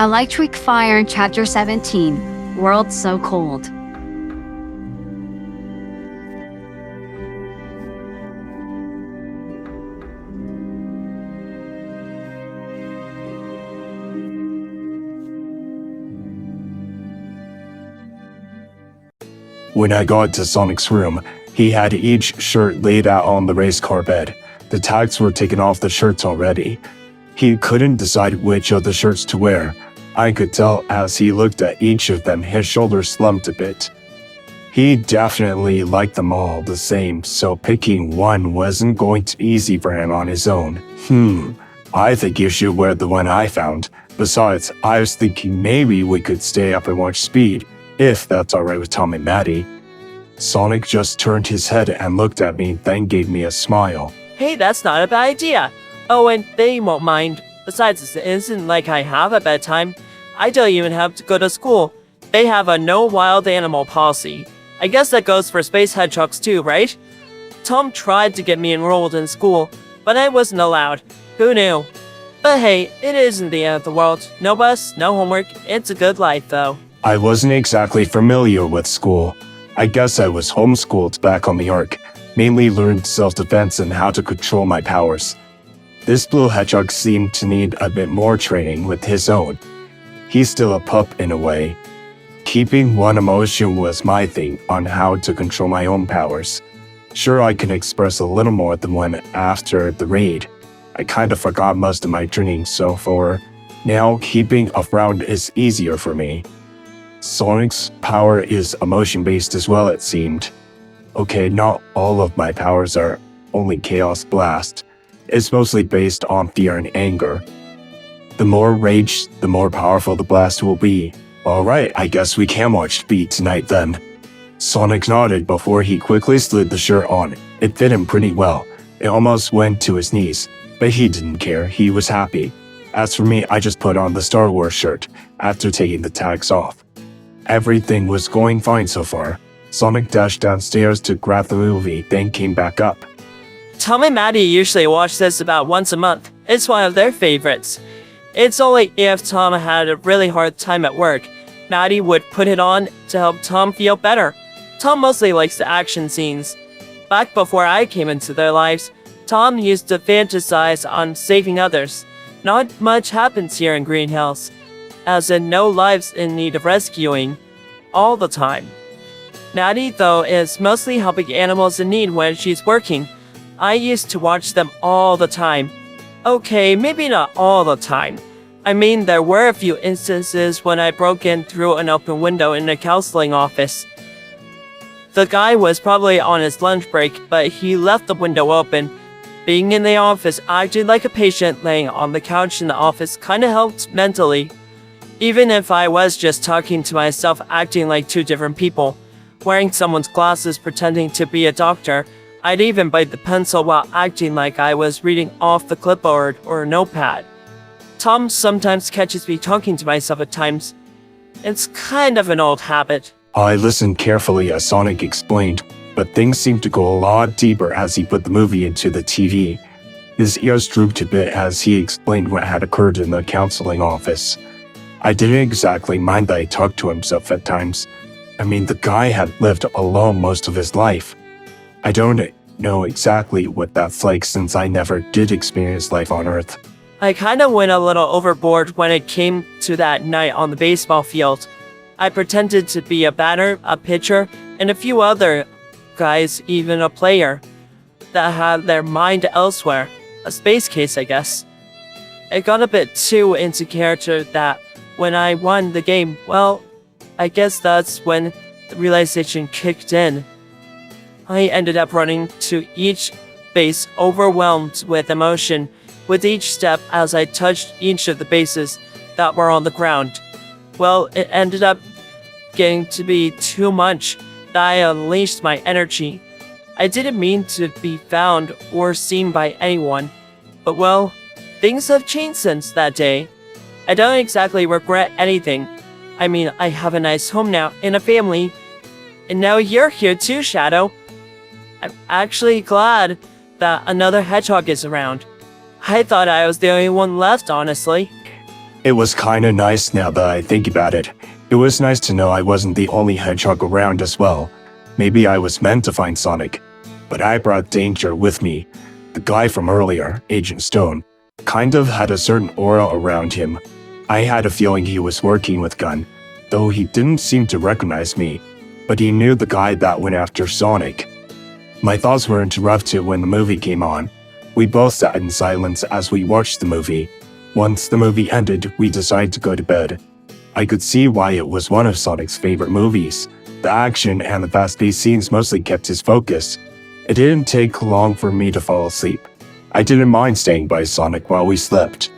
Electric Fire, Chapter 17, World So Cold. When I got to Sonic's room, he had each shirt laid out on the race car bed. The tags were taken off the shirts already. He couldn't decide which of the shirts to wear. I could tell as he looked at each of them, his shoulders slumped a bit. He definitely liked them all the same, so picking one wasn't going to be easy for him on his own. I think you should wear the one I found. Besides, I was thinking maybe we could stay up and watch Speed, if that's alright with Tom and Maddie. Sonic just turned his head and looked at me, then gave me a smile. Hey, that's not a bad idea. Oh, and they won't mind. Besides, it isn't like I have a bedtime. I don't even have to go to school. They have a no wild animal policy. I guess that goes for space hedgehogs too, right? Tom tried to get me enrolled in school, but I wasn't allowed. Who knew? But hey, it isn't the end of the world. No bus, no homework. It's a good life, though. I wasn't exactly familiar with school. I guess I was homeschooled back on the Ark. Mainly learned self-defense and how to control my powers. This blue hedgehog seemed to need a bit more training with his own. He's still a pup in a way. Keeping one emotion was my thing on how to control my own powers. Sure, I can express a little more than when after the raid. I kind of forgot most of my training, so for now, keeping a frown is easier for me. Sonic's power is emotion-based as well, it seemed. Okay, not all of my powers are only Chaos Blast. It's mostly based on fear and anger. The more rage, the more powerful the blast will be. Alright, I guess we can watch Speed tonight then. Sonic nodded before he quickly slid the shirt on. It fit him pretty well. It almost went to his knees, but he didn't care, he was happy. As for me, I just put on the Star Wars shirt after taking the tags off. Everything was going fine so far. Sonic dashed downstairs to grab the movie, then came back up. Tom and Maddie usually watch this about once a month. It's one of their favorites. It's only if Tom had a really hard time at work, Maddie would put it on to help Tom feel better. Tom mostly likes the action scenes. Back before I came into their lives, Tom used to fantasize on saving others. Not much happens here in Green Hills, as in no lives in need of rescuing, all the time. Maddie, though, is mostly helping animals in need when she's working. I used to watch them all the time. Okay, maybe not all the time. I mean, there were a few instances when I broke in through an open window in a counseling office. The guy was probably on his lunch break, but he left the window open. Being in the office, acting like a patient laying on the couch in the office kinda helped mentally. Even if I was just talking to myself, acting like two different people. Wearing someone's glasses, pretending to be a doctor. I'd even bite the pencil while acting like I was reading off the clipboard or a notepad. Tom sometimes catches me talking to myself at times. It's kind of an old habit. I listened carefully as Sonic explained, but things seemed to go a lot deeper as he put the movie into the TV. His ears drooped a bit as he explained what had occurred in the counseling office. I didn't exactly mind that he talked to himself at times. I mean, the guy had lived alone most of his life. I don't know exactly what that's like since I never did experience life on Earth. I kinda went a little overboard when it came to that night on the baseball field. I pretended to be a batter, a pitcher, and a few other guys, even a player, that had their mind elsewhere. A space case, I guess. It got a bit too into character that when I won the game, well, I guess that's when the realization kicked in. I ended up running to each base overwhelmed with emotion with each step as I touched each of the bases that were on the ground. Well, it ended up getting to be too much that I unleashed my energy. I didn't mean to be found or seen by anyone, but well, things have changed since that day. I don't exactly regret anything. I mean, I have a nice home now and a family. And now you're here too, Shadow. I'm actually glad that another hedgehog is around. I thought I was the only one left, honestly. It was kinda nice now that I think about it. It was nice to know I wasn't the only hedgehog around as well. Maybe I was meant to find Sonic. But I brought danger with me. The guy from earlier, Agent Stone, kind of had a certain aura around him. I had a feeling he was working with Gun, though he didn't seem to recognize me. But he knew the guy that went after Sonic. My thoughts were interrupted when the movie came on. We both sat in silence as we watched the movie. Once the movie ended, we decided to go to bed. I could see why it was one of Sonic's favorite movies. The action and the fast-paced scenes mostly kept his focus. It didn't take long for me to fall asleep. I didn't mind staying by Sonic while we slept.